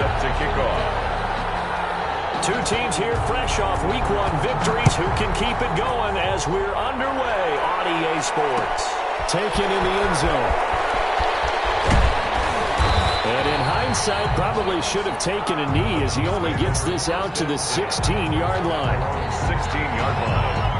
set to kick off. Two teams here fresh off Week 1 victories. Who can keep it going as we're underway on EA Sports? Taken in the end zone. And in hindsight, probably should have taken a knee as he only gets this out to the 16-yard line. 16-yard line.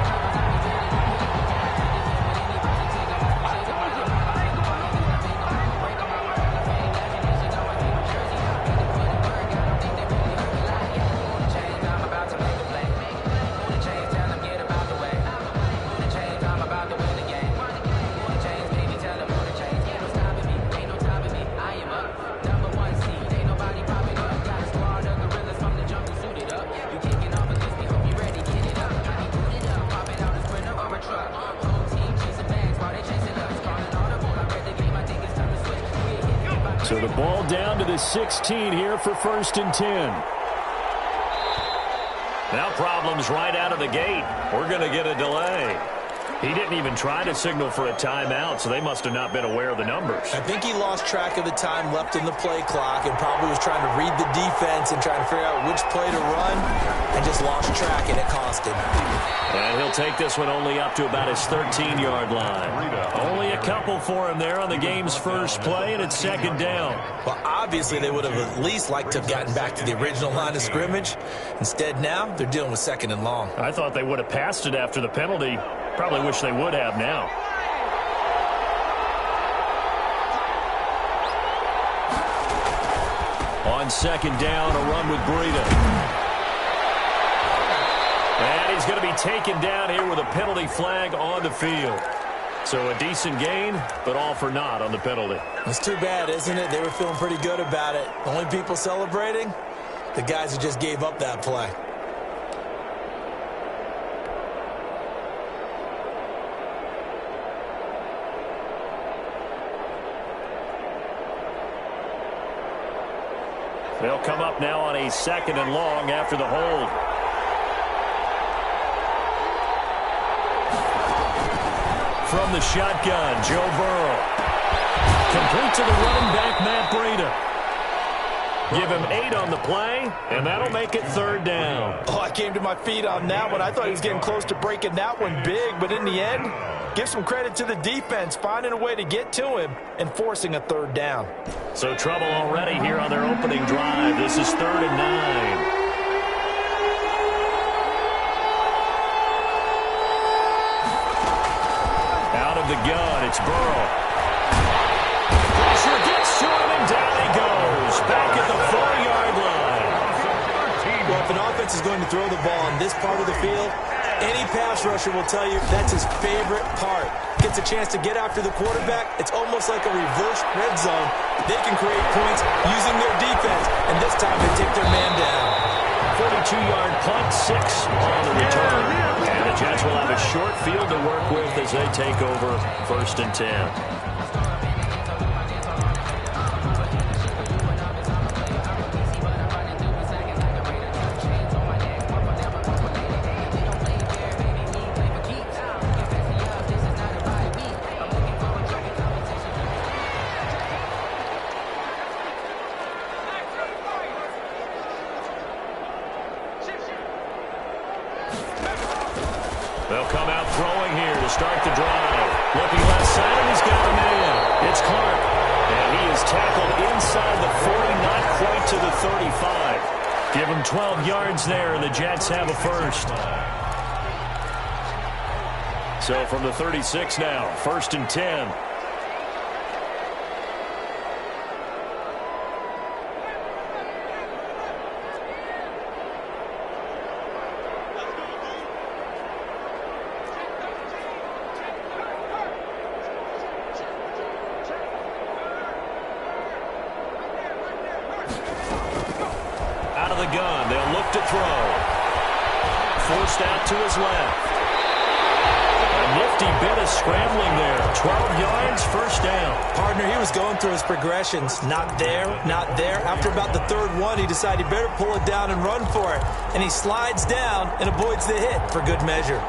So the ball down to the 16 here for 1st and 10. Now problems right out of the gate. We're going to get a delay. He didn't even try to signal for a timeout, so they must have not been aware of the numbers. I think he lost track of the time left in the play clock and probably was trying to read the defense and trying to figure out which play to run and just lost track, and it cost him. And he'll take this one only up to about his 13-yard line. Only a couple for him there on the game's first play, and it's 2nd down. Well, obviously they would have at least liked to have gotten back to the original line of scrimmage. Instead, now they're dealing with 2nd and long. I thought they would have passed it after the penalty. Probably wish they would have now. On 2nd down, a run with Breida. And he's going to be taken down here with a penalty flag on the field. So a decent gain, but all for naught on the penalty. It's too bad, isn't it? They were feeling pretty good about it. The only people celebrating, the guys who just gave up that play. They'll come up now on a 2nd and long after the hold. From the shotgun, Joe Burrow. Complete to the running back, Matt Breida. Give him 8 on the play, and that'll make it 3rd down. Oh, I came to my feet on that one. I thought he was getting close to breaking that one big, but in the end, give some credit to the defense, finding a way to get to him and forcing a 3rd down. So trouble already here on their opening drive. This is 3rd and 9. Out of the gun, it's Burrow. Pressure gets to him, and down he goes. Back at the 4-yard line. Well, if an offense is going to throw the ball on this part of the field, any pass rusher will tell you that's his favorite part. Gets a chance to get after the quarterback. It's almost like a reverse red zone. They can create points using their defense, and this time they take their man down. 42-yard punt, 6 on the return. And the Jets will have a short field to work with as they take over 1st and 10. They'll come out throwing here to start the drive. Looking left side, and he's got a man. It's Clark. And he is tackled inside the 40, not quite to the 35. Give him 12 yards there, and the Jets have a first. So from the 36 now, 1st and 10. Out of the gun, they'll look to throw. Forced out to his left. A nifty bit of scrambling there. 12 yards, 1st down. Partner, he was going through his progressions. Not there, not there. After about the 3rd one, he decided he better pull it down and run for it. And he slides down and avoids the hit for good measure.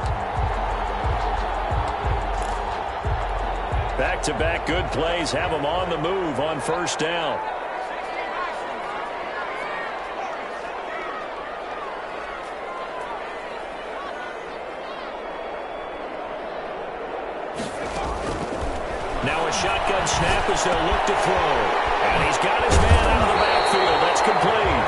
Back-to-back good plays have him on the move on 1st down. Now a shotgun snap as they'll look to throw. And he's got his man out of the backfield. That's complete.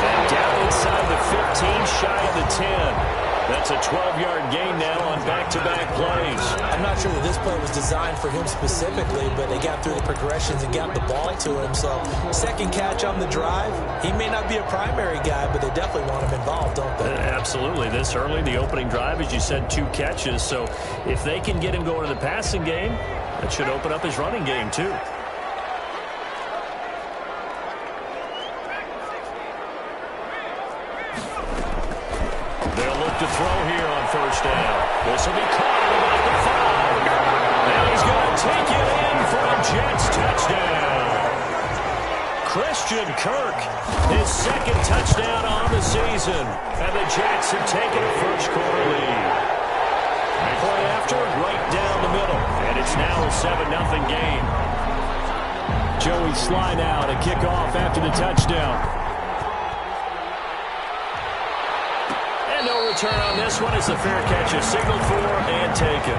And down inside the 15, shy of the 10. That's a 12-yard gain now on back-to-back plays. I'm not sure that this play was designed for him specifically, but they got through the progressions and got the ball to him. So second catch on the drive. He may not be a primary guy, but they definitely want him involved, don't they? Absolutely. This early, the opening drive, as you said, 2 catches. So if they can get him going in the passing game, that should open up his running game, too. They'll look to throw here on first down. This will be caught at about the 5. And he's going to take it in for a Jets touchdown. Christian Kirk, his second touchdown on the season. And the Jets have taken a first-quarter lead. Play after, right down the middle. And it's now a 7-0 game. Joey Sly now to kick off after the touchdown. And no return on this one as the fair catch is signaled for and taken.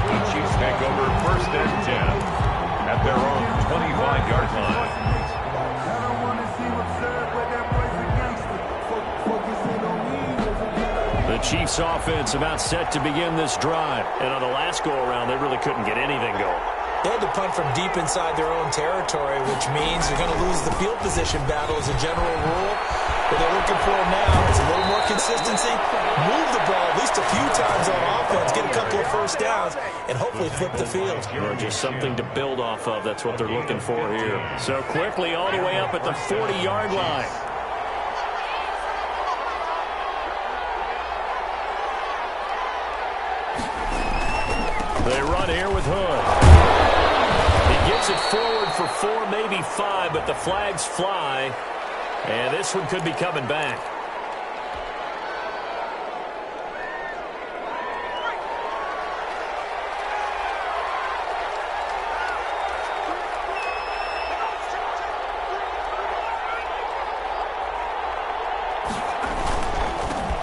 The Chiefs take over first and 10 at their own 25-yard line. The Chiefs offense about set to begin this drive. And on the last go-around, they really couldn't get anything going. They had to punt from deep inside their own territory, which means you're going to lose the field position battle as a general rule. What they're looking for now is a little more consistency, move the ball at least a few times on offense, get a couple of first downs, and hopefully flip the field. Or just something to build off of. That's what they're looking for here. So quickly all the way up at the 40-yard line. They run here with Hood. He gets it forward for 4, maybe 5, but the flags fly. And this one could be coming back.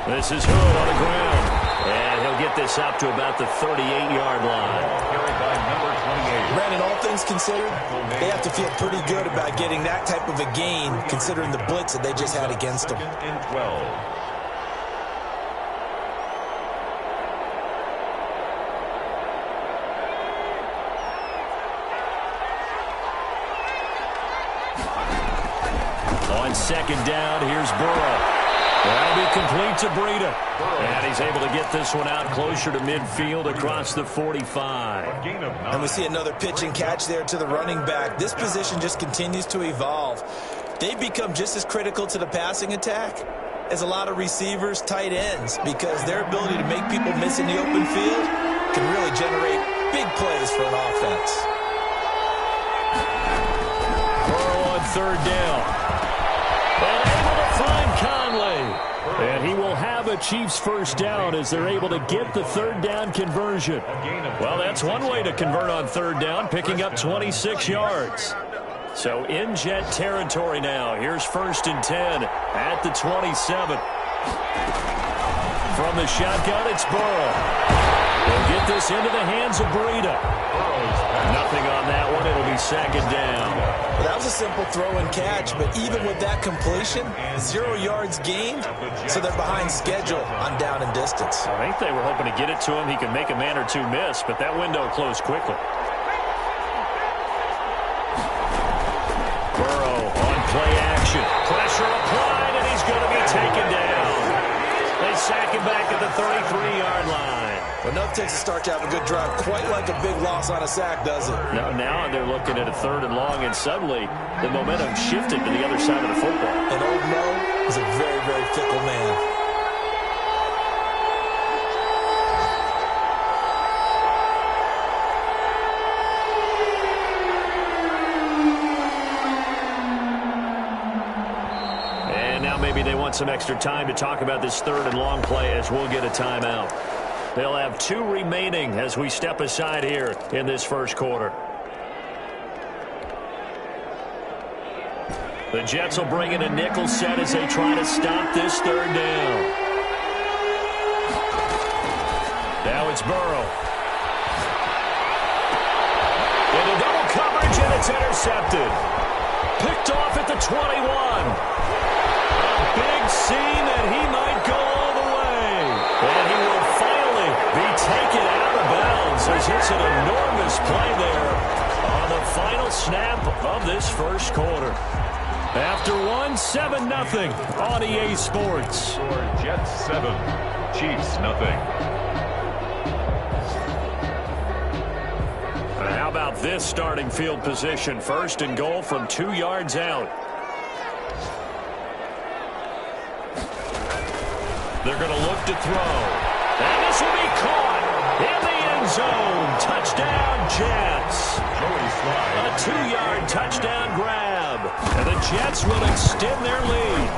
This is Hood on the ground. And he'll get this out to about the 38-yard line. Carried by number 28. Brandon, all things considered, they have to feel pretty good about getting that type of a gain, considering the blitz that they just had against them. And 12. On second down, here's Burrow. That'll be complete to Breida. And he's able to get this one out closer to midfield across the 45. And we see another pitch and catch there to the running back. This position just continues to evolve. They've become just as critical to the passing attack as a lot of receivers, tight ends, because their ability to make people miss in the open field can really generate big plays for an offense. Burrow on third down. And able to find Conley. And he will have a Chiefs first down as they're able to get the third down conversion. Well, that's one way to convert on third down, picking up 26 yards. So in Jet territory now. Here's first and 10 at the 27. From the shotgun, it's Burrow. They'll get this into the hands of Breida. Nothing on that one. It'll be second down. Well, that was a simple throw and catch, but even with that completion, 0 yards gained, so they're behind schedule on down and distance. I think they were hoping to get it to him. He could make a man or two miss, but that window closed quickly. Burrow on play action. Pressure applied, and he's going to be taken down. They sack him back at the 33-yard line. Well, enough takes a start to have a good drive. Quite like a big loss on a sack, does it? Now they're looking at a third and long, and suddenly the momentum shifted to the other side of the football. And old Mo is a very, very fickle man. Maybe they want some extra time to talk about this third and long play as we'll get a timeout. They'll have 2 remaining as we step aside here in this first quarter. The Jets will bring in a nickel set as they try to stop this third down. Now it's Burrow. It's intercepted. Picked off at the 21. A big seam, and he might go all the way. And he will finally be taken out of bounds as it's an enormous play there on the final snap of this first quarter. After one, 7-0 on EA Sports. Jets 7, Chiefs nothing. How about this starting field position? First and goal from 2 yards out. They're going to look to throw. And this will be caught in the end zone. Touchdown, Jets. A 2-yard touchdown grab. And the Jets will extend their lead.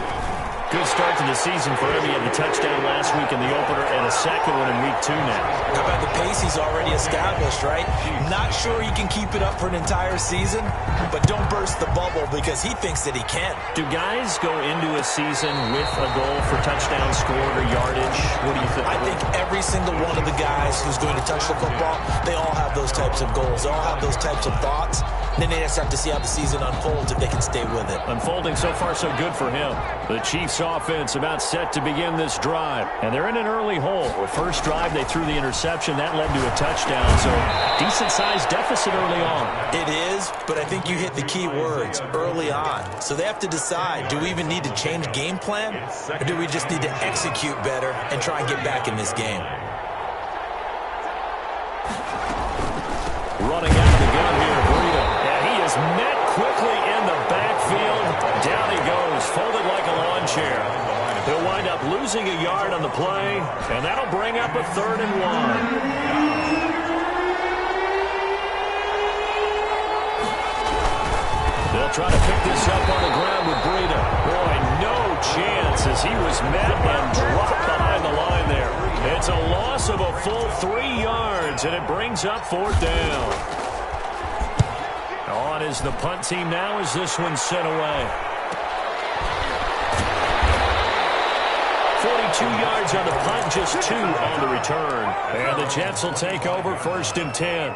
Good start to the season for him. He had the touchdown last week in the opener and a second one in week 2 now. How about the pace he's already established, right? Not sure he can keep it up for an entire season, but don't burst the bubble because he thinks that he can. Do guys go into a season with a goal for touchdown scored or yardage? What do you think? I think every single one of the guys who's going to touch the football, they all have those types of goals. They all have those types of thoughts. Then they just have to see how the season unfolds if they can stay with it. Unfolding so far so good for him. The Chiefs offense about set to begin this drive. And they're in an early hole. The first drive they threw the interception. That led to a touchdown. So decent-sized deficit early on. It is, but I think you hit the key words early on. So they have to decide, do we even need to change game plan? Or do we just need to execute better and try and get back in this game? Running out of the gun here, Burrito. And he is met quickly in the backfield. Down he goes, folded like a lawn chair. He'll wind up losing a yard on the play, and that'll bring up a 3rd and 1. They'll try to pick this up on the ground with Breida. Boy, no chance as he was met and dropped behind the line there. It's a loss of a full 3 yards, and it brings up 4th down. On is the punt team now as this one's sent away. 42 yards on the punt, just 2 on the return. And the Jets will take over 1st and 10.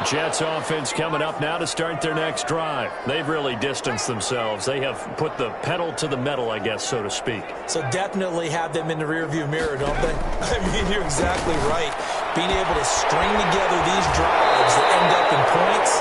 Jets offense coming up now to start their next drive. They've really distanced themselves. They have put the pedal to the metal, I guess, so to speak. So definitely have them in the rearview mirror, don't they? I mean, you're exactly right. Being able to string together these drives that end up in points,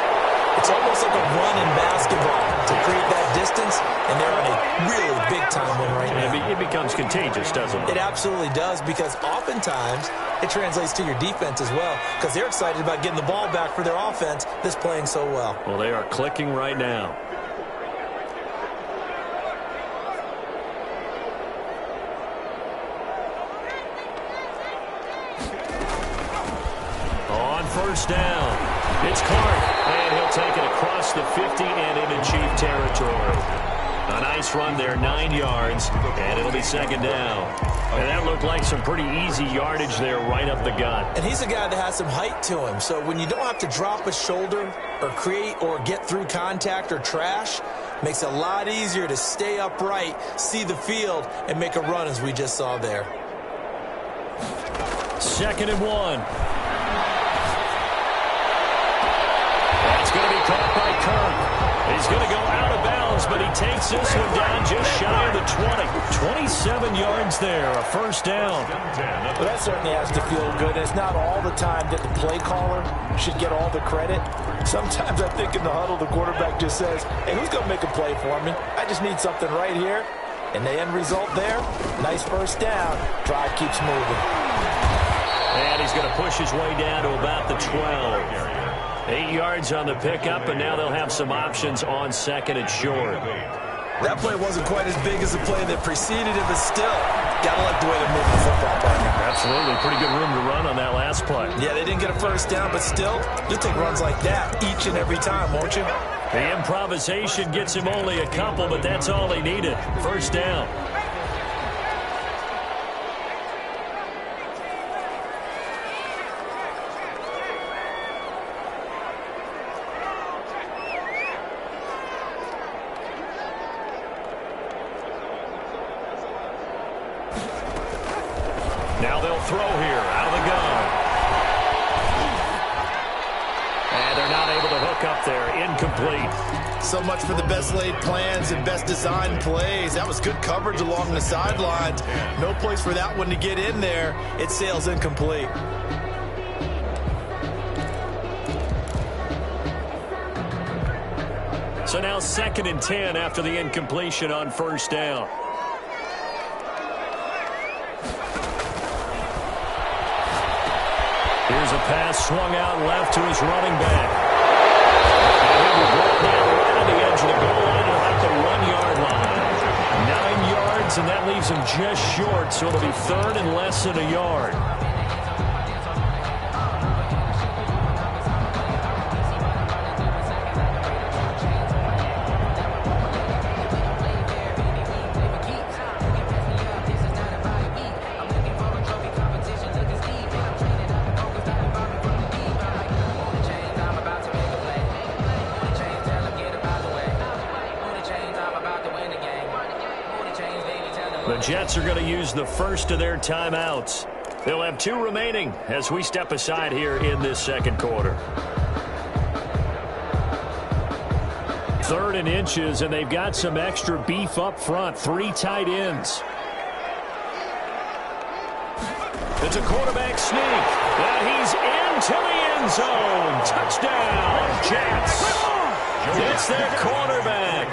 it's almost like a run in basketball to create that distance, and they're on a really big-time one right now. It becomes contagious, doesn't it? It absolutely does, because oftentimes it translates to your defense as well, because they're excited about getting the ball back for their offense that's playing so well. Well, they are clicking right now. On 1st down, it's Clark, and he'll take it across the 50 and into Chief territory. A nice run there, 9 yards, and it'll be 2nd down. And that looked like some pretty easy yardage there right up the gut. And he's a guy that has some height to him, so when you don't have to drop a shoulder or create or get through contact or trash, makes it a lot easier to stay upright, see the field, and make a run as we just saw there. 2nd and 1. That's going to be caught by Kirk. He's going to go out of bounds, but he takes this one down just shy of the 20. 27 yards there, a 1st down. Well, that certainly has to feel good. It's not all the time that the play caller should get all the credit. Sometimes I think in the huddle, the quarterback just says, hey, who's going to make a play for me? I just need something right here. And the end result there, nice 1st down. Drive keeps moving. And he's going to push his way down to about the 12. 8 yards on the pickup, and now they'll have some options on 2nd and short. That play wasn't quite as big as the play that preceded it, but still, gotta like the way they're moving the football, partner. Absolutely. Pretty good room to run on that last play. Yeah, they didn't get a 1st down, but still, you'll take runs like that each and every time, won't you? The improvisation gets him only a couple, but that's all he needed. 1st down. Now they'll throw here out of the gun. look up there, incomplete. So much for the best laid plans and best designed plays. That was good coverage along the sidelines. No place for that one to get in there. It sails incomplete. So now 2nd and 10 after the incompletion on first down. Here's a pass swung out left to his running back. And he'll be brought down right on the edge of the goal line at the 1-yard line. 9 yards, and that leaves him just short, so it'll be 3rd and less than a yard. The Jets are going to use the first of their timeouts. They'll have 2 remaining as we step aside here in this second quarter. 3rd and inches, and they've got some extra beef up front. 3 tight ends. It's a quarterback sneak. And he's into the end zone. Touchdown, Jets. It's their quarterback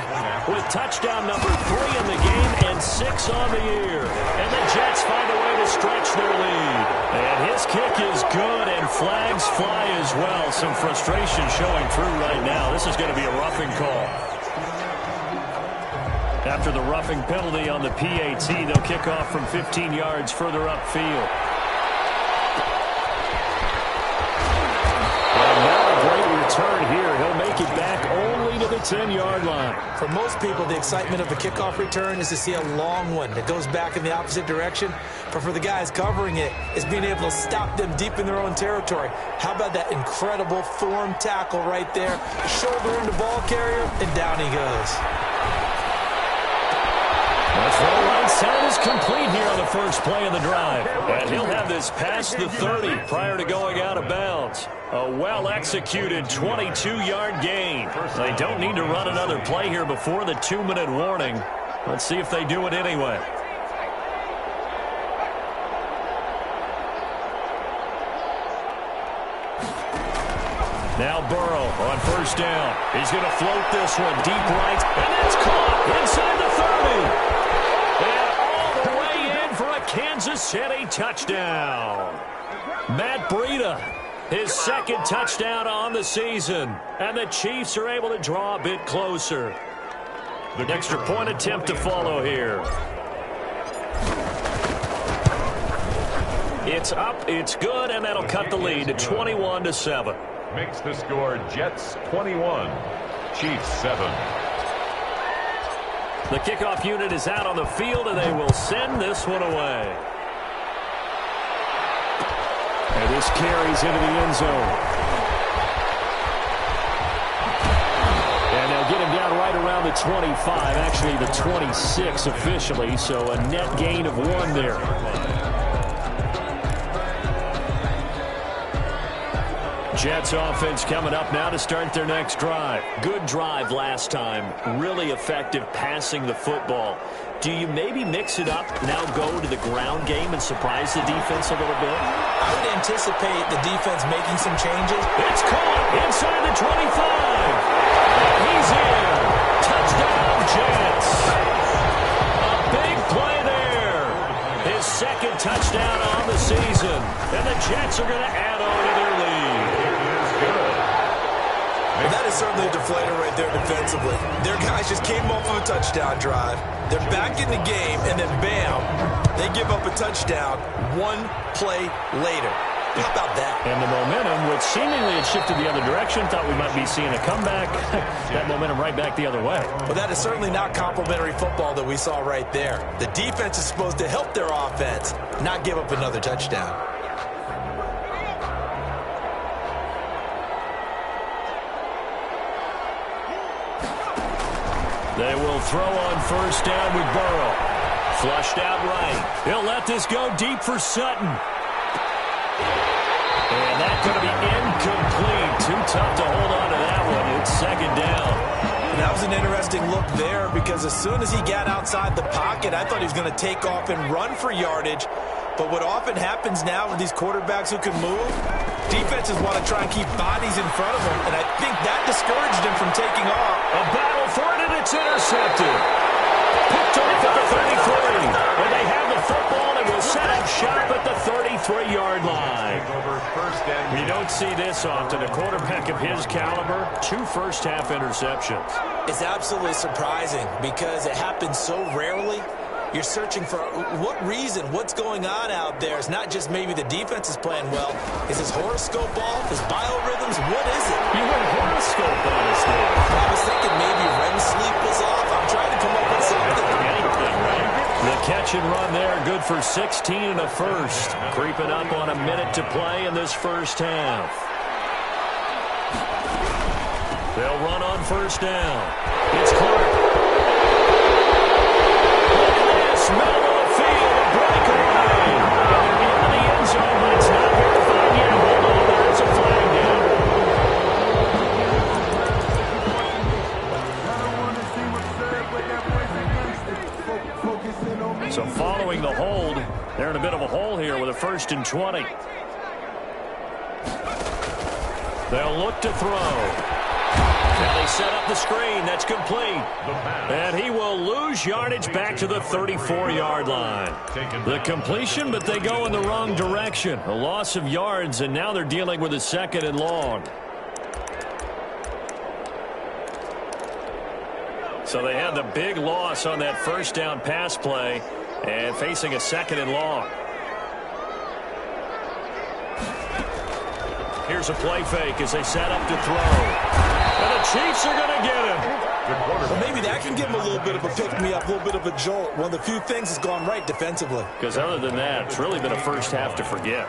with touchdown number 3 in the game and 6 on the year. And the Jets find a way to stretch their lead. And his kick is good, and flags fly as well. Some frustration showing through right now. This is going to be a roughing call. After the roughing penalty on the PAT, they'll kick off from 15 yards further upfield. Return here. He'll make it back only to the 10-yard line. For most people, the excitement of the kickoff return is to see a long one that goes back in the opposite direction. But for the guys covering it, it's being able to stop them deep in their own territory. How about that incredible form tackle right there? Shoulder into ball carrier, and down he goes. That's right. Right side is complete here on the first play of the drive. And he'll have this past the 30 prior to going out of bounds. A well-executed 22-yard gain. They don't need to run another play here before the 2-minute warning. Let's see if they do it anyway. Now Burrow on first down. He's going to float this one deep right. And it's caught inside the 30. And all the way in for a Kansas City touchdown. Matt Breida, his 2nd touchdown on the season. And the Chiefs are able to draw a bit closer. The extra point attempt to follow here. It's up, it's good, and that'll cut the lead to 21-7. Makes the score Jets 21, Chiefs 7. The kickoff unit is out on the field, and they will send this one away. And this carries into the end zone. And they'll get him down right around the 25, actually the 26 officially, so a net gain of 1 there. Jets offense coming up now to start their next drive. Good drive last time. Really effective passing the football. Do you maybe mix it up, now go to the ground game and surprise the defense a little bit? I would anticipate the defense making some changes. It's caught inside the 25. And he's in. Touchdown, Jets. A big play there. His 2nd touchdown on the season. And the Jets are going to add on to their lead. Well, that is certainly a deflator right there defensively. Their guys just came off of a touchdown drive. They're back in the game, and then bam, they give up a touchdown 1 play later. How about that? And the momentum, which seemingly had shifted the other direction, thought we might be seeing a comeback. That momentum right back the other way. Well, that is certainly not complimentary football that we saw right there. The defense is supposed to help their offense, not give up another touchdown. They will throw on first down with Burrow. Flushed out right. He'll let this go deep for Sutton. And that's going to be incomplete. Too tough to hold on to that one. down. And that was an interesting look there because as soon as he got outside the pocket, I thought he was going to take off and run for yardage. But what often happens now with these quarterbacks who can move, defenses want to try and keep bodies in front of them, and I think that discouraged him from taking off. A battle for it, and it's intercepted. Picked off at the 33. And they have the football, and will set up shop at the 33-yard line. You don't see this often. A quarterback of his caliber, 2 first-half interceptions. It's absolutely surprising because it happens so rarely. You're searching for what reason, what's going on out there. It's not just maybe the defense is playing well. Is his horoscope off? His biorhythms? What is it? You had horoscope on his there. I was thinking maybe REM sleep was off. I'm trying to come up with something. Anything, right? The catch and run there, good for 16 and a first. Creeping up on a minute to play in this first half. They'll run on first down. It's Clark. Middle of the field, a breakaway. Into the end zone, but it's not verified yet. Although there's a flag down. So following the hold, they're in a bit of a hole here with a 1st and 20. They'll look to throw. Now they set up the screen. That's complete. And he will lose yardage back to the 34-yard line. The completion, but they go in the wrong direction. A loss of yards, and now they're dealing with a 2nd and long. So they had the big loss on that first down pass play and facing a 2nd and long. Here's a play fake as they set up to throw. And the Chiefs are going to get him. Well, maybe that can give him a little bit of a pick-me-up, a little bit of a jolt. One of the few things that's gone right defensively. Because other than that, it's really been a first half to forget.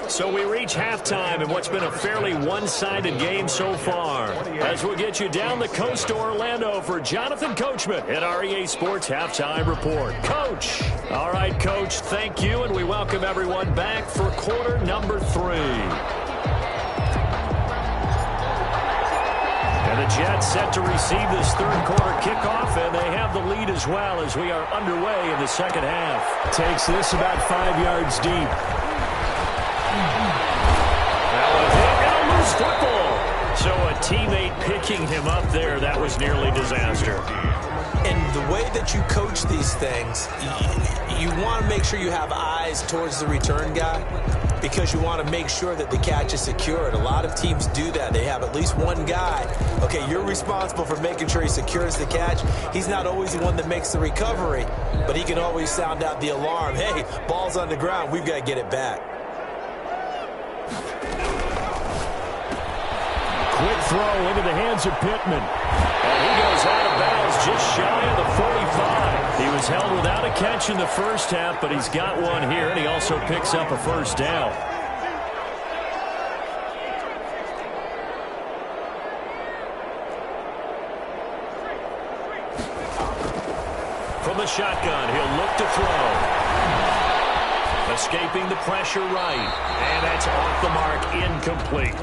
So we reach halftime in what's been a fairly one-sided game so far. As we'll get you down the coast to Orlando for Jonathan Coachman at our EA Sports Halftime Report. Coach! All right, Coach, thank you, and we welcome everyone back for quarter number 3. And the Jets set to receive this third quarter kickoff, and they have the lead as well as we are underway in the second half. Takes this about 5 yards deep. And a loose football. So a teammate picking him up there, that was nearly disaster. And the way that you coach these things, you want to make sure you have eyes towards the return guy because you want to make sure that the catch is secured. A lot of teams do that. They have at least one guy. Okay, you're responsible for making sure he secures the catch. He's not always the one that makes the recovery, but he can always sound out the alarm. Hey, ball's on the ground. We've got to get it back. Quick throw into the hands of Pittman. And he goes out of bounds just shy of the 45. He was held without a catch in the first half, but he's got one here, and he also picks up a first down. From the shotgun, he'll look to throw. Escaping the pressure right. And that's off the mark, incomplete.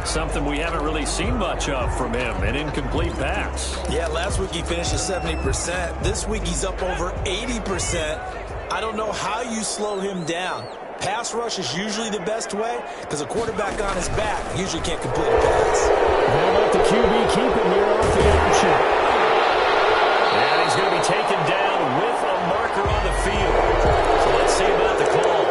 Something we haven't really seen much of from him, an incomplete pass. Yeah, last week he finished at 70%. This week he's up over 80%. I don't know how you slow him down. Pass rush is usually the best way because a quarterback on his back usually can't complete a pass. They'll let the QB keep him here off the option. And he's going to be taken down with a marker on the field. So let's see about the call.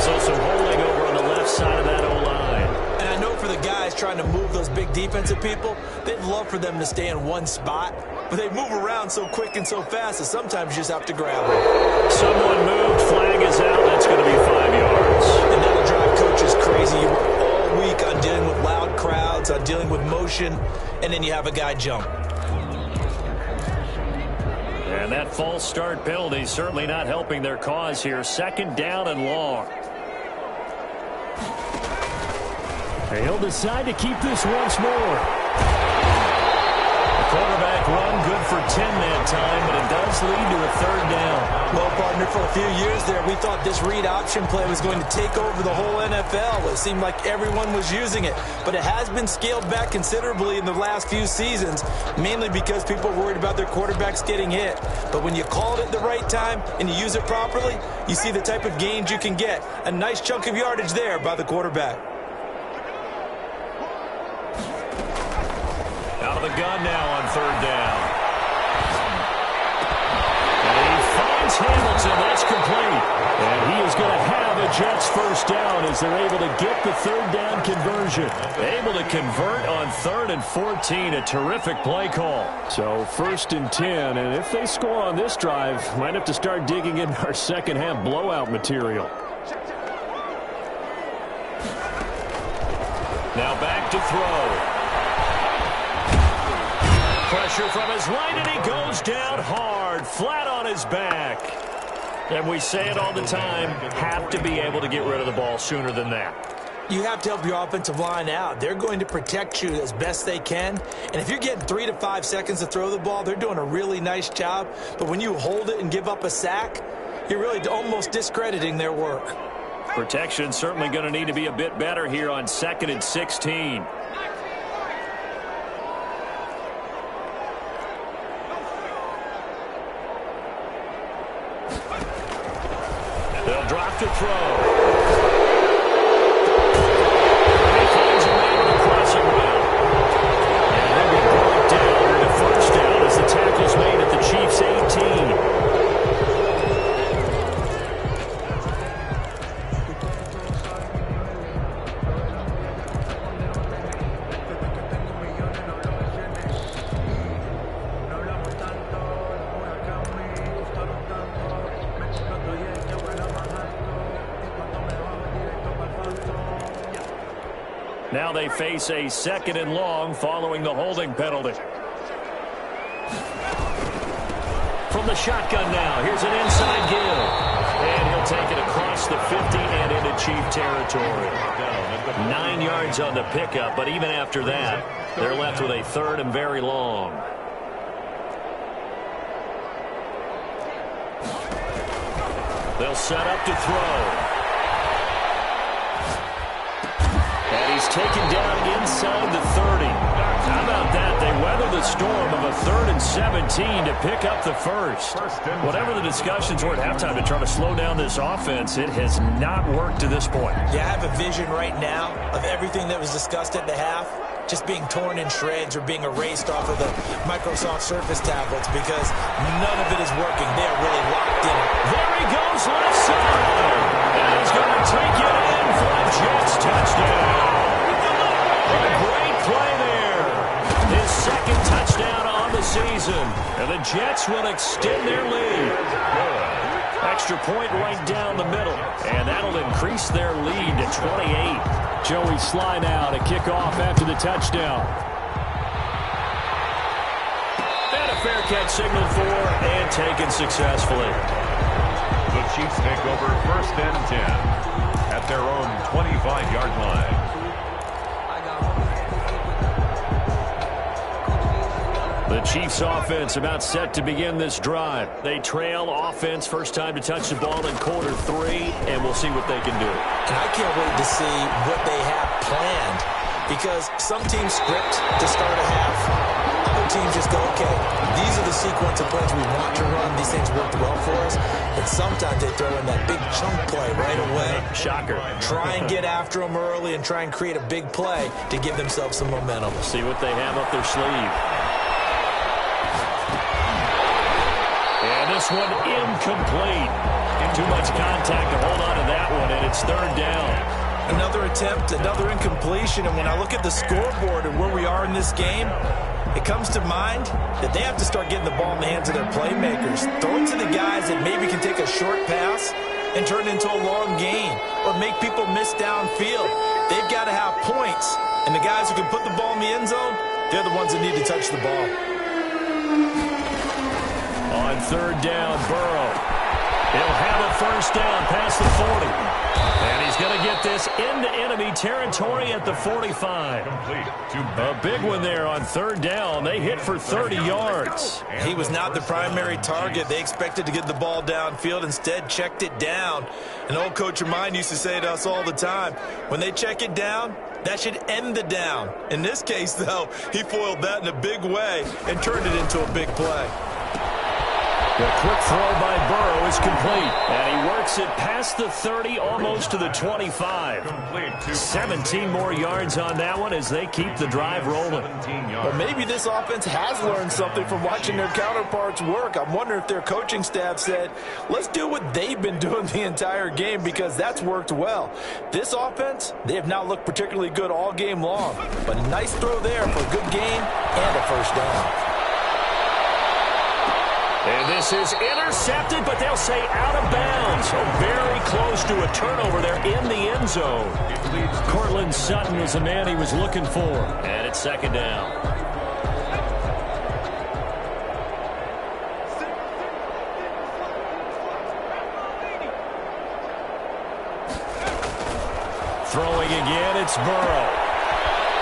So some holding over on the left side of that O-line. And I know for the guys trying to move those big defensive people, they'd love for them to stay in one spot. But they move around so quick and so fast that sometimes you just have to grab them. Someone moved. Flag is out. That's going to be 5 yards. And that'll drive coaches crazy. You work all week on dealing with loud crowds, on dealing with motion, and then you have a guy jump. And that false start penalty certainly not helping their cause here. 2nd down and long. He'll decide to keep this once more. Quarterback run, good for 10 that time, but it does lead to a third down. Well, partner, for a few years there, we thought this read option play was going to take over the whole NFL. It seemed like everyone was using it, but it has been scaled back considerably in the last few seasons, mainly because people are worried about their quarterbacks getting hit. But when you call it at the right time and you use it properly, you see the type of gains you can get. A nice chunk of yardage there by the quarterback. Out of the gun now on third down. And he finds Hamilton. That's complete. And he is going to have a Jets first down as they're able to get the third down conversion. Able to convert on 3rd and 14. A terrific play call. So 1st and 10, and if they score on this drive, might have to start digging in our second half blowout material. Now back to throw. Pressure from his right, and he goes down hard, flat on his back. And we say it all the time, have to be able to get rid of the ball sooner than that. You have to help your offensive line out. They're going to protect you as best they can. And if you're getting 3 to 5 seconds to throw the ball, they're doing a really nice job. But when you hold it and give up a sack, you're really almost discrediting their work. Protection certainly going to need to be a bit better here on 2nd and 16. They'll drop to throw. He finds a man with a crossing route. And they'll be brought down to first down as the tackle's made at the Chiefs' 18. Now they face a 2nd and long following the holding penalty. From the shotgun now, here's an inside give. And he'll take it across the 50 and into Chief territory. 9 yards on the pickup, but even after that, they're left with a 3rd and very long. They'll set up to throw. And he's taken down inside the 30. How about that? They weather the storm of a 3rd and 17 to pick up the first. Whatever the discussions were at halftime to try to slow down this offense, it has not worked to this point. Yeah, I have a vision right now of everything that was discussed at the half just being torn in shreds or being erased off of the Microsoft Surface tablets because none of it is working. They are really locked in. There he goes, left side. And he's going to take it in for a Jets touchdown. A great play there. His 2nd touchdown on the season. And the Jets will extend their lead. Extra point right down the middle. And that'll increase their lead to 28. Joey Sly now to kick off after the touchdown. And a fair catch signaled for and taken successfully. The Chiefs take over 1st and 10 at their own 25-yard line. The Chiefs offense about set to begin this drive. They trail offense first time to touch the ball in quarter 3, and we'll see what they can do. And I can't wait to see what they have planned because some teams script to start a half. Other teams just go, okay, these are the sequence of plays we want to run. These things worked well for us. And sometimes they throw in that big chunk play right away. Shocker. Try and get after them early and try and create a big play to give themselves some momentum. See what they have up their sleeve. And this one incomplete. Too much contact to hold on to that one, and it's 3rd down. Another attempt, another incompletion, and when I look at the scoreboard and where we are in this game, it comes to mind that they have to start getting the ball in the hands of their playmakers. Throw it to the guys that maybe can take a short pass and turn it into a long gain or make people miss downfield. They've got to have points, and the guys who can put the ball in the end zone, they're the ones that need to touch the ball. On 3rd down, Burrow. He'll have a first down past the 40. And he's going to get this into enemy territory at the 45. A big one there on third down. They hit for 30 yards. He was not the primary target. They expected to get the ball downfield. Instead, checked it down. An old coach of mine used to say to us all the time, when they check it down, that should end the down. In this case, though, he foiled that in a big way and turned it into a big play. The quick throw by Burrow is complete. And he works it past the 30, almost to the 25. 17 more yards on that one as they keep the drive rolling. But maybe this offense has learned something from watching their counterparts work. I'm wondering if their coaching staff said, let's do what they've been doing the entire game, because that's worked well. This offense, they have not looked particularly good all game long. But a nice throw there for a good gain and a first down. And this is intercepted, but they'll say out of bounds. So very close to a turnover there in the end zone. Cortland Sutton was the man he was looking for. And it's second down. Throwing again, it's Burrow.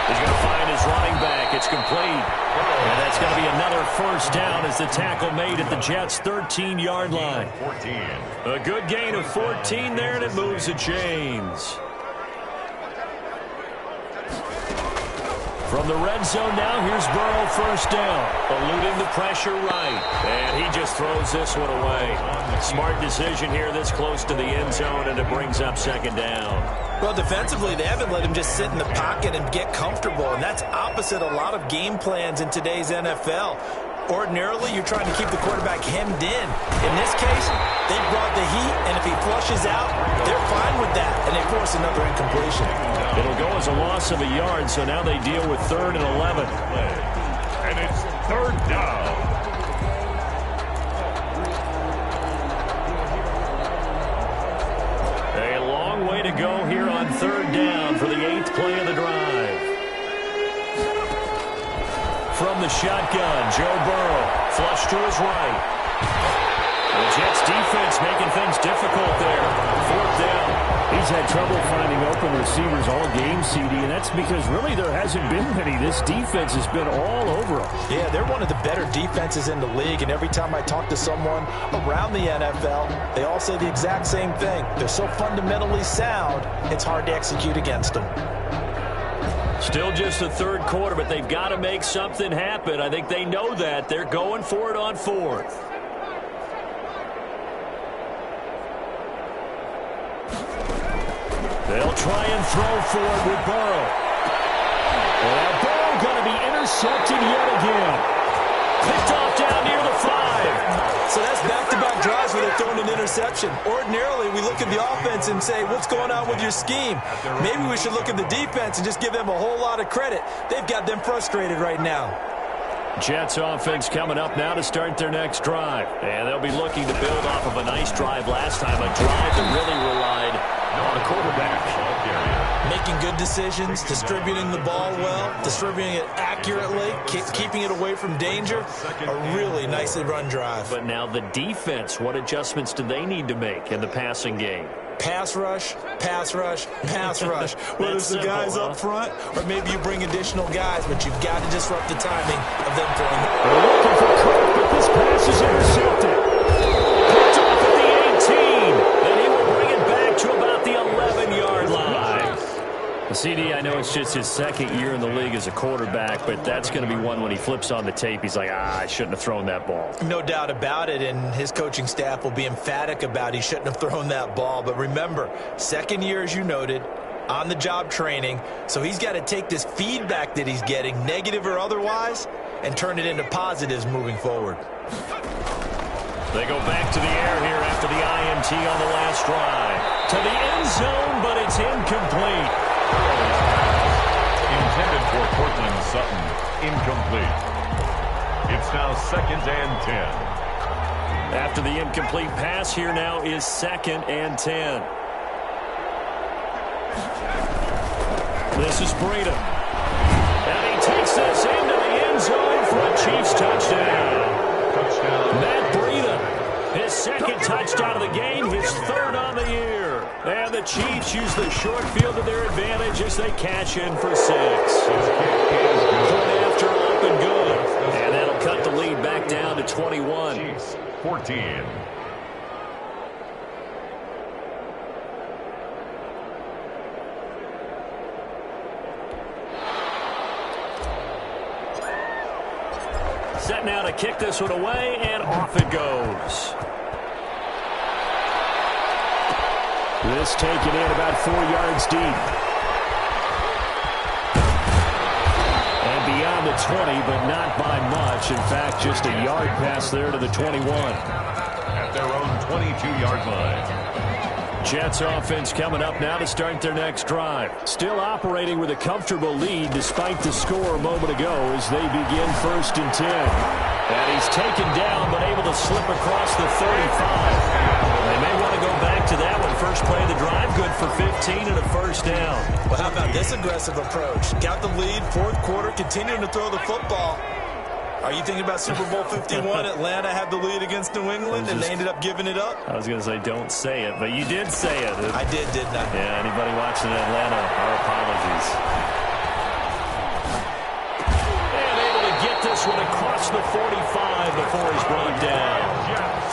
He's going to find his running back. It's complete. And that's going to be another first down as the tackle made at the Jets' 13-yard line. A good gain of 14 there, and it moves the chains. From the red zone now, here's Burrow first down. Eluding the pressure right. And he just throws this one away. Smart decision here this close to the end zone, and it brings up second down. Well, defensively, they haven't let him just sit in the pocket and get comfortable, and that's opposite a lot of game plans in today's NFL. Ordinarily, you're trying to keep the quarterback hemmed in. In this case, they brought the heat, and if he flushes out, they're fine with that, and they force another incompletion. It'll go as a loss of a yard, so now they deal with 3rd and 11. And it's 3rd down. Way to go here on 3rd down for the 8th play of the drive. From the shotgun, Joe Burrow, flush to his right. The Jets defense making things difficult there. 4th down. He's had trouble finding open receivers all game, CD, and that's because really there hasn't been many. This defense has been all over them. Yeah, they're one of the better defenses in the league, and every time I talk to someone around the NFL, they all say the exact same thing. They're so fundamentally sound, it's hard to execute against them. Still just the 3rd quarter, but they've got to make something happen. I think they know that. They're going for it on 4th. They'll try and throw for it with Burrow. And Burrow going to be intercepted yet again. Picked off down near the 5. So that's back-to-back drives where they're throwing an interception. Ordinarily, we look at the offense and say, what's going on with your scheme? Maybe we should look at the defense and just give them a whole lot of credit. They've got them frustrated right now. Jets offense coming up now to start their next drive. And they'll be looking to build off of a nice drive last time, a drive that really relied on a quarterback. Making good decisions, distributing the ball well, distributing it accurately, keeping it away from danger. A really nicely run drive. But now the defense, what adjustments do they need to make in the passing game? Pass rush, pass rush, pass rush. Whether it's the guys up front or maybe you bring additional guys, but you've got to disrupt the timing of them throwing the ball. They're looking for Cook, but this pass is intercepted. Picked off at the 18. And he will bring it back to about the 11-yard line. CD, I know it's just his 2nd year in the league as a quarterback, but that's going to be one when he flips on the tape, he's like, I shouldn't have thrown that ball. No doubt about it, and his coaching staff will be emphatic about he shouldn't have thrown that ball. But remember, 2nd year, as you noted, on-the-job training, so he's got to take this feedback that he's getting, negative or otherwise, and turn it into positives moving forward. They go back to the air here after the INT on the last drive. To the end zone, but it's incomplete. Intended for Cortland Sutton. Incomplete. It's now 2nd and 10. After the incomplete pass, here now is 2nd and 10. This is Breida. And he takes this into the end zone for a Chiefs touchdown. Matt Breida, his 2nd touchdown of the game, his 3rd on the year. And the the Chiefs use the short field to their advantage as they cash in for 6. Point after up and good. And that'll cut the lead back down to 21. Chiefs 14. Set now to kick this one away, and off it goes. This taken in about 4 yards deep. And beyond the 20, but not by much. In fact, just a yard pass there to the 21. At their own 22-yard line. Jets offense coming up now to start their next drive. Still operating with a comfortable lead despite the score a moment ago as they begin 1st and 10. And he's taken down but able to slip across the 35. They may want to go back to that one. First play of the drive, good for 15 and a first down. Well, how about this aggressive approach? Got the lead, 4th quarter, continuing to throw the football. Are you thinking about Super Bowl 51? Atlanta had the lead against New England, and they ended up giving it up? I was going to say don't say it, but you did say it. I did, didn't I? Yeah, anybody watching in Atlanta, our apologies. And able to get this one across the 45 before he's brought down.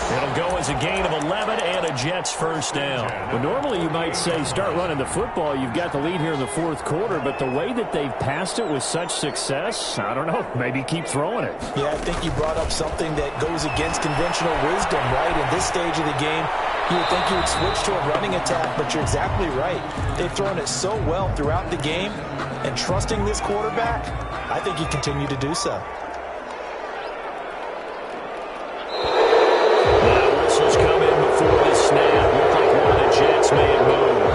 It'll go as a gain of 11 and a Jets first down. Well, normally you might say start running the football. You've got the lead here in the 4th quarter, but the way that they've passed it with such success, I don't know, maybe keep throwing it. Yeah, I think you brought up something that goes against conventional wisdom, right? In this stage of the game, you would think you would switch to a running attack, but you're exactly right. They've thrown it so well throughout the game, and trusting this quarterback, I think you continue to do so. Come in before the snap. Looked like one of the Jets may have moved.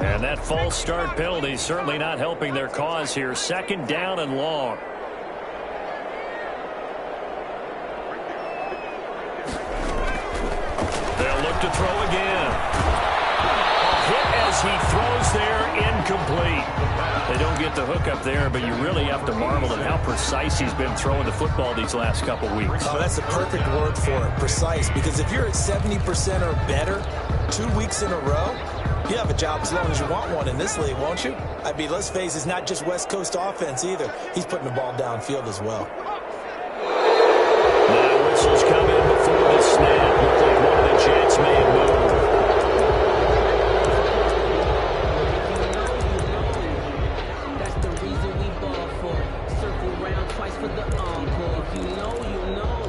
And that false start penalty certainly not helping their cause here. 2nd down and long. To throw again. Hit as he throws there, incomplete. They don't get the hook up there, but you really have to marvel at how precise he's been throwing the football these last couple weeks. Oh, that's the perfect word for it, precise, because if you're at 70% or better 2 weeks in a row, you have a job as long as you want one in this league, won't you? I mean, let's face it, it's not just West Coast offense either. He's putting the ball downfield as well. Now whistles come in before the snap. Looked like one of the Jets may have moved. That's the reason we ball for. Circle round twice for the encore. If you know, you know.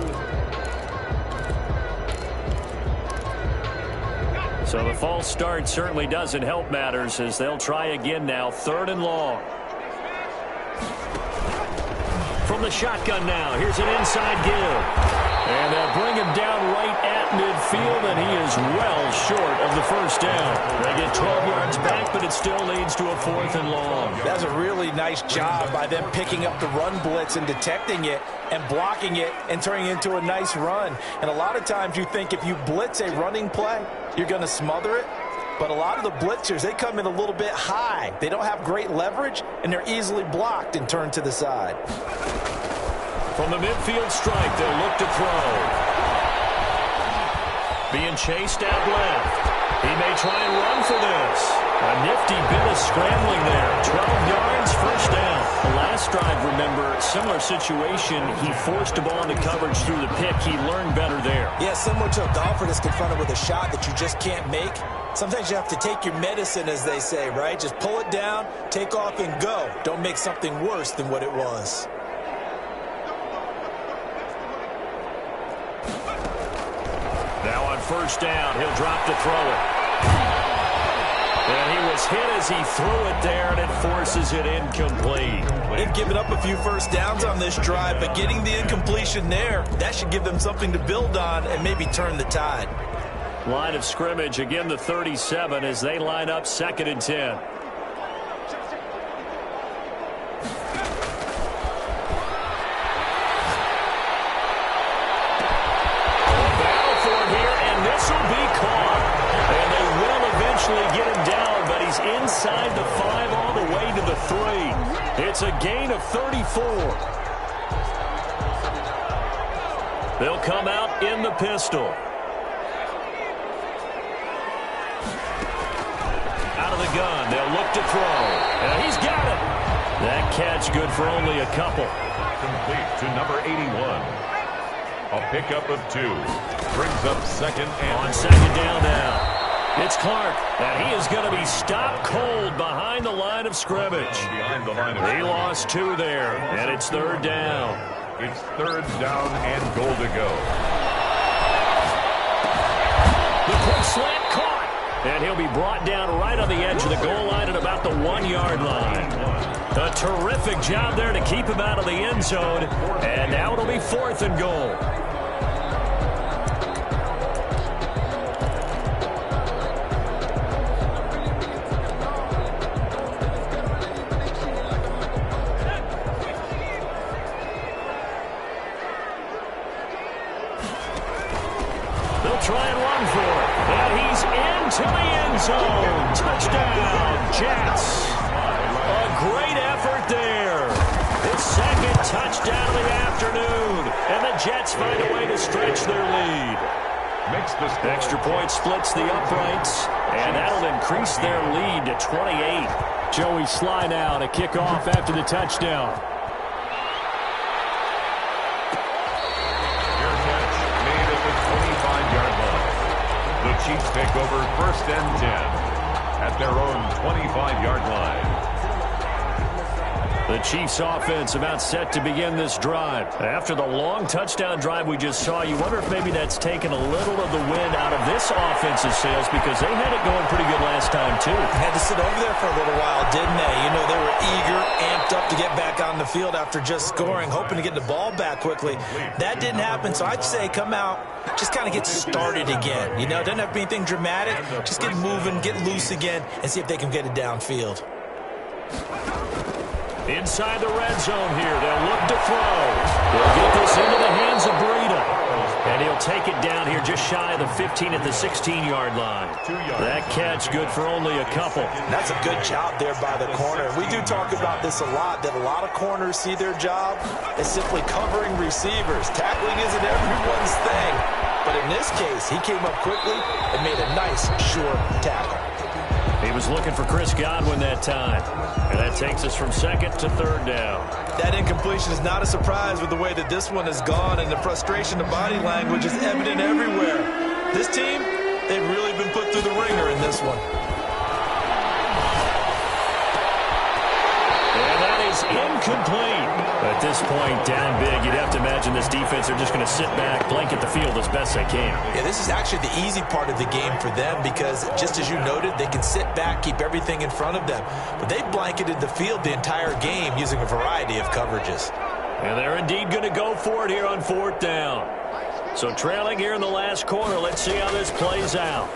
So the false start certainly doesn't help matters as they'll try again now. 3rd and long. From the shotgun now, here's an inside give. And they'll bring him down right at midfield, and he is well short of the first down. They get 12 yards back, but it still leads to a 4th and long. That's a really nice job by them picking up the run blitz and detecting it and blocking it and turning it into a nice run. And a lot of times you think if you blitz a running play, you're going to smother it. But a lot of the blitzers, they come in a little bit high. They don't have great leverage, and they're easily blocked and turned to the side. From the midfield strike, they'll look to throw. Being chased out left. He may try and run for this. A nifty bit of scrambling there. 12 yards, first down. The last drive, remember, similar situation. He forced the ball into coverage through the pick. He learned better there. Yeah, similar to a golfer that's confronted with a shot that you just can't make. Sometimes you have to take your medicine, as they say, right? Just pull it down, take off, and go. Don't make something worse than what it was. Now on first down, he'll drop to throw it. And he was hit as he threw it there, and it forces it incomplete. They've given up a few first downs on this drive, but getting the incompletion there, that should give them something to build on and maybe turn the tide. Line of scrimmage, again the 37 as they line up 2nd and 10. Battle for it here, and this will be caught. And they will eventually get him down inside the 5 all the way to the 3. It's a gain of 34. They'll come out in the pistol. Out of the gun, they'll look to throw. And he's got it. That catch good for only a couple. Complete to number 81. A pickup of 2. Brings up second and on second down now. It's Clark, and he is going to be stopped cold behind the line of scrimmage. He lost 2 there, and it's third down. It's third down and goal to go. The quick slant caught, and he'll be brought down right on the edge of the goal line at about the 1-yard line. A terrific job there to keep him out of the end zone, and now it'll be 4th and goal. Try and run for it. And he's into the end zone. Touchdown, Jets. A great effort there. His second touchdown of the afternoon. And the Jets find a way to stretch their lead. Extra point splits the uprights. And that'll increase their lead to 28. Joey Sly now to kick off after the touchdown. The Chiefs take over first and 10 at their own 25-yard line. The Chiefs offense about set to begin this drive. After the long touchdown drive we just saw, you wonder if maybe that's taken a little of the wind out of this offense's sails because they had it going pretty good last time too. Had to sit over there for a little while, didn't they? You know, they were eager, amped up to get back on the field after just scoring, hoping to get the ball back quickly. That didn't happen, so I'd say come out, just kind of get started again. You know, it doesn't have to be anything dramatic. Just get moving, get loose again, and see if they can get it downfield. Inside the red zone here, they'll look to throw. They'll get this into the hands of Breida. And he'll take it down here just shy of the 15 at the 16-yard line. That catch good for only a couple. That's a good job there by the corner. We do talk about this a lot, that a lot of corners see their job as simply covering receivers. Tackling isn't everyone's thing. But in this case, he came up quickly and made a nice, short tackle. He was looking for Chris Godwin that time. And that takes us from second to third down. That incompletion is not a surprise with the way that this one has gone, and the frustration of body language is evident everywhere. This team, they've really been put through the ringer in this one. And that is incomplete. At this point, down big, you'd have to imagine this defense are just going to sit back, blanket the field as best they can. Yeah, this is actually the easy part of the game for them because, just as you noted, they can sit back, keep everything in front of them. But they blanketed the field the entire game using a variety of coverages. And they're indeed going to go for it here on 4th down. So trailing here in the last quarter, let's see how this plays out.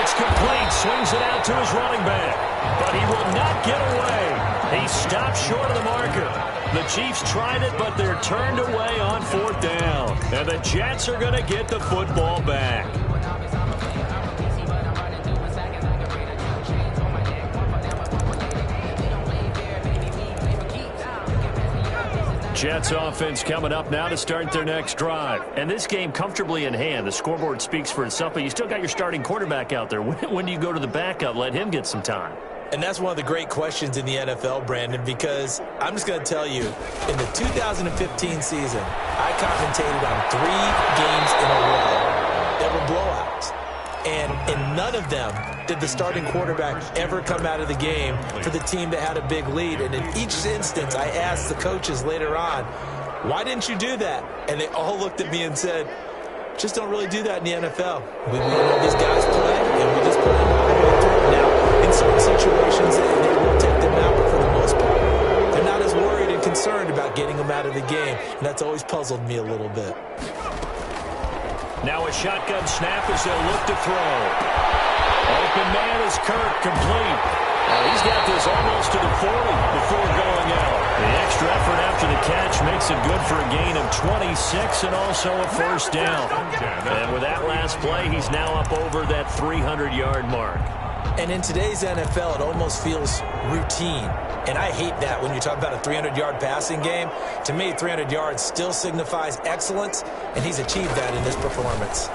It's complete, swings it out to his running back. But he will not get away. He stopped short of the marker. The Chiefs tried it, but they're turned away on 4th down. And the Jets are going to get the football back. Jets offense coming up now to start their next drive. And this game comfortably in hand. The scoreboard speaks for itself, but you still got your starting quarterback out there. When do you go to the backup? Let him get some time. And that's one of the great questions in the NFL, Brandon, because I'm just going to tell you, in the 2015 season, I commentated on 3 games in a row that were blowouts. And in none of them did the starting quarterback ever come out of the game for the team that had a big lead. And in each instance, I asked the coaches later on, why didn't you do that? And they all looked at me and said, just don't really do that in the NFL. We know these guys play, and we just play them all the way through. Now, in certain situations, they will take them out, but for the most part, they're not as worried and concerned about getting them out of the game. And that's always puzzled me a little bit. Now a shotgun snap as they'll look to throw. Open man is Kirk, complete. He's got this almost to the 40 before going out. The extra effort after the catch makes it good for a gain of 26 and also a first down. And with that last play, he's now up over that 300-yard mark. And in today's NFL, it almost feels routine. And I hate that when you talk about a 300-yard passing game. To me, 300 yards still signifies excellence, and he's achieved that in this performance.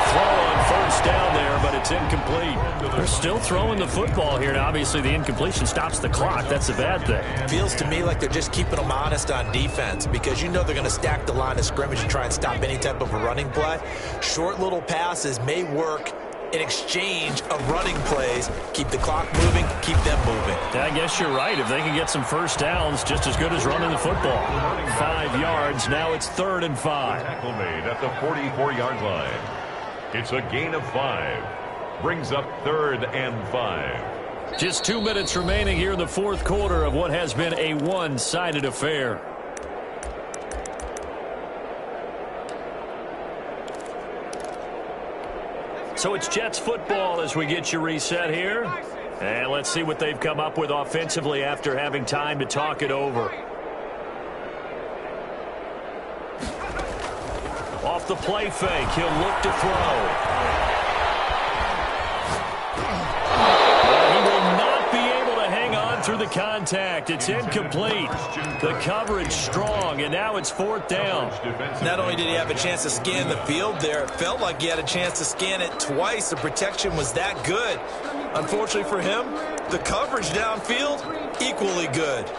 Throw on first down there, but it's incomplete. They're still throwing the football here. Now, obviously, the incompletion stops the clock. That's a bad thing. Feels to me like they're just keeping them honest on defense because you know they're going to stack the line of scrimmage and try and stop any type of a running play. Short little passes may work in exchange of running plays. Keep the clock moving, keep them moving. I guess you're right. If they can get some first downs, just as good as running the football. 5 yards. Now it's 3rd and 5. Tackle made at the 44-yard line. It's a gain of 5. Brings up 3rd and 5. Just 2 minutes remaining here in the 4th quarter of what has been a one-sided affair. So it's Jets football as we get you reset here. And let's see what they've come up with offensively after having time to talk it over. Off the play fake, he'll look to throw. He will not be able to hang on through the contact. It's incomplete. The coverage strong, and now it's 4th down. Not only did he have a chance to scan the field there, it felt like he had a chance to scan it twice. The protection was that good. Unfortunately for him, the coverage downfield, equally good.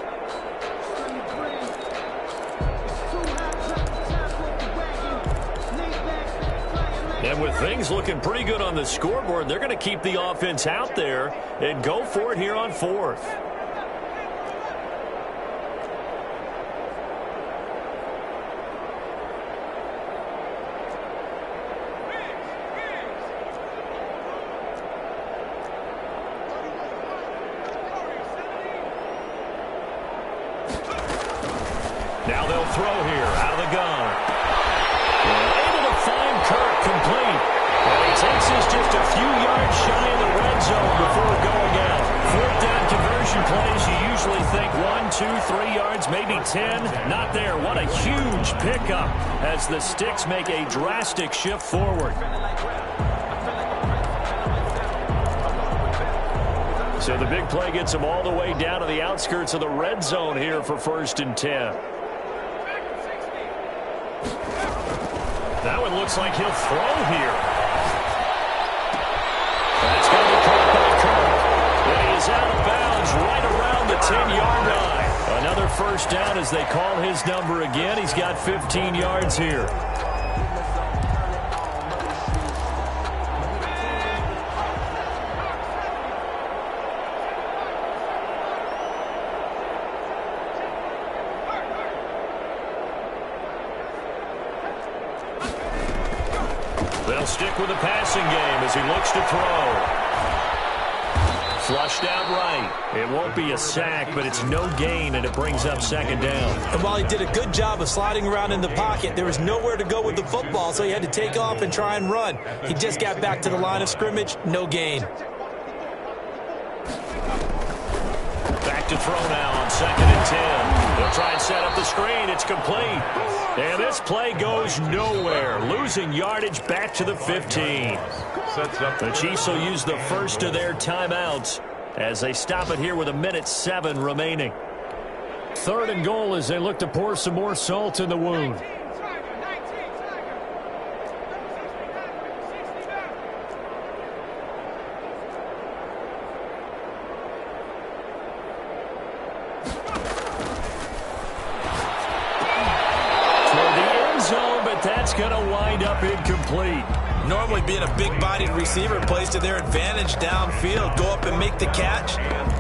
And with things looking pretty good on the scoreboard, they're going to keep the offense out there and go for it here on 4th. Now they'll throw here out of the gun. Complete. And he takes us just a few yards shy of the red zone before going out. 4th down conversion plays, you usually think 1, 2, 3 yards, maybe 10. Not there. What a huge pickup as the Sticks make a drastic shift forward. So the big play gets them all the way down to the outskirts of the red zone here for 1st and 10. That one looks like he'll throw here. That's going to be caught by Kirk. And he is out of bounds right around the 10-yard line. Another first down as they call his number again. He's got 15 yards here. They'll stick with the passing game as he looks to throw. Flushed out right. It won't be a sack, but it's no gain, and it brings up 2nd down. And while he did a good job of sliding around in the pocket, there was nowhere to go with the football, so he had to take off and try and run. He just got back to the line of scrimmage, no gain. Back to throw now on 2nd and 10. They'll try and set up the screen. It's complete. And this play goes nowhere. Losing yardage back to the 15. The Chiefs will use the first of their timeouts as they stop it here with 1:07 remaining. 3rd and goal as they look to pour some more salt in the wound. That's going to wind up incomplete. Normally being a big-bodied receiver plays to their advantage downfield. Go up and make the catch,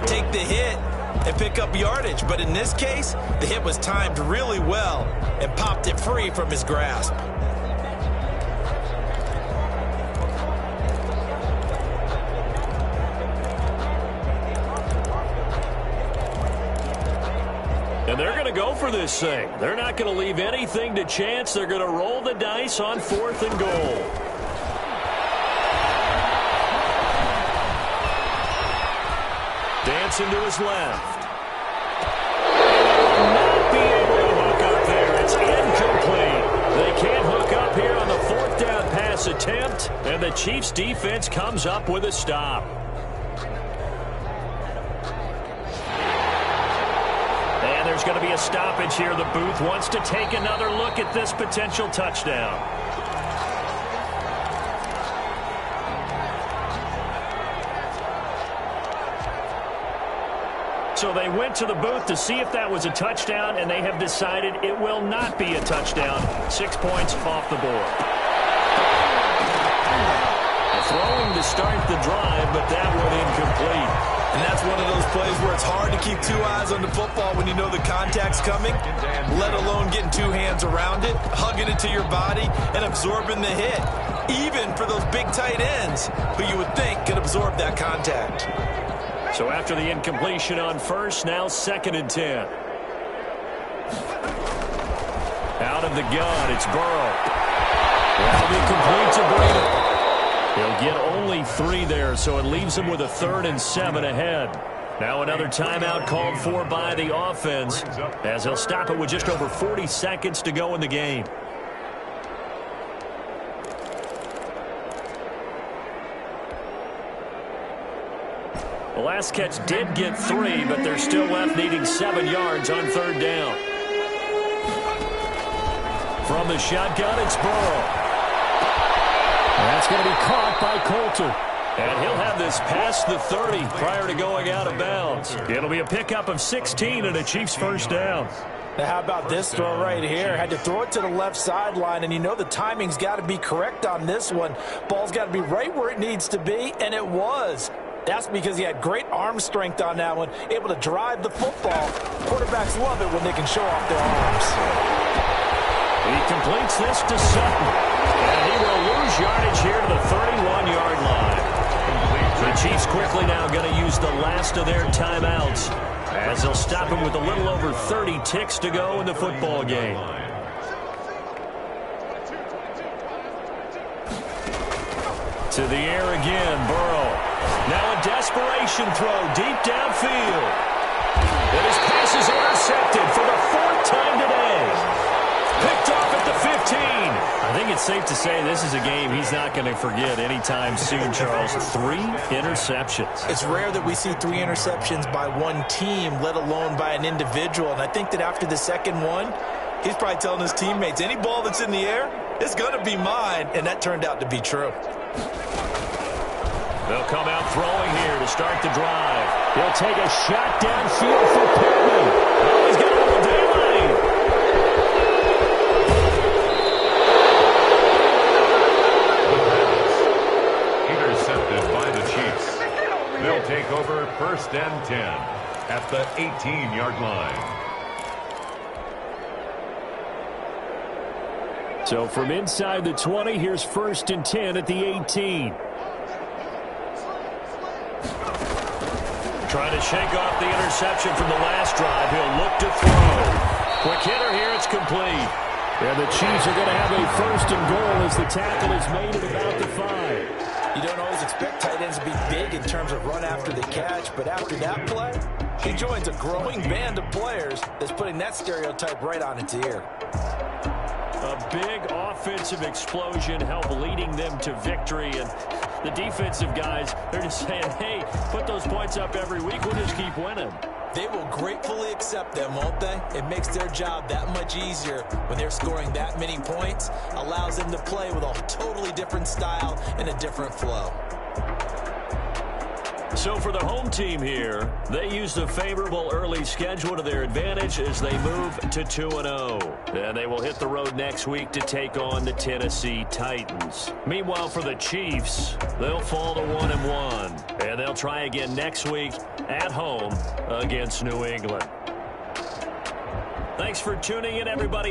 take the hit, and pick up yardage. But in this case, the hit was timed really well and popped it free from his grasp. And they're going to go for this thing. They're not going to leave anything to chance. They're going to roll the dice on 4th and goal. Dancing to his left. Not be able to hook up there. It's incomplete. They can't hook up here on the 4th down pass attempt. And the Chiefs defense comes up with a stop. And there's going to be a stoppage here. The booth wants to take another look at this potential touchdown. So they went to the booth to see if that was a touchdown, and they have decided it will not be a touchdown. 6 points off the board. Throwing to start the drive, but that one incomplete. And that's one of those plays where it's hard to keep 2 eyes on the football when you know the contact's coming, let alone getting 2 hands around it, hugging it to your body, and absorbing the hit, even for those big tight ends who you would think could absorb that contact. So after the incompletion on first, now 2nd and 10. Out of the gun, it's Burrow. That'll be complete to Breida. He'll get only 3 there, so it leaves him with a 3rd and 7 ahead. Now another timeout called for by the offense, as he'll stop it with just over 40 seconds to go in the game. The last catch did get 3, but they're still left needing 7 yards on 3rd down. From the shotgun, it's Burrow. That's going to be caught by Coulter. And he'll have this past the 30 prior to going out of bounds. It'll be a pickup of 16 and a Chiefs first down. Now, how about this throw right here? Had to throw it to the left sideline, and you know the timing's got to be correct on this one. Ball's got to be right where it needs to be, and it was. That's because he had great arm strength on that one, able to drive the football. Quarterbacks love it when they can show off their arms. He completes this to Sutton. And he will lose yardage here to the 31-yard line. The Chiefs quickly now going to use the last of their timeouts, as they'll stop him with a little over 30 ticks to go in the football game. To the air again, Burrow. Now a desperation throw deep downfield. And his pass is intercepted for the 4th time today. Picked off at the 15. I think it's safe to say this is a game he's not going to forget anytime soon, Charles. 3 interceptions. It's rare that we see 3 interceptions by one team, let alone by an individual. And I think that after the second one, he's probably telling his teammates, any ball that's in the air, it's going to be mine. And that turned out to be true. They'll come out throwing here to start the drive. He'll take a shot downfield for Pittman. Oh, he's got a little delay. Intercepted by the Chiefs. They'll take over 1st and 10 at the 18-yard line. So from inside the 20, here's 1st and 10 at the 18. Trying to shake off the interception from the last drive. He'll look to throw. Quick hitter here. It's complete. And the Chiefs are going to have a 1st and goal as the tackle is made at about the 5. You don't always expect tight ends to be big in terms of run after the catch, but after that play, he joins a growing band of players that's putting that stereotype right on its ear. A big offensive explosion helped leading them to victory, and the defensive guys, they're just saying, hey, put those points up every week, we'll just keep winning. They will gratefully accept them, won't they? It makes their job that much easier when they're scoring that many points, allows them to play with a totally different style and a different flow. So for the home team here, they use the favorable early schedule to their advantage as they move to 2-0. And they will hit the road next week to take on the Tennessee Titans. Meanwhile, for the Chiefs, they'll fall to 1-1. And they'll try again next week at home against New England. Thanks for tuning in, everybody.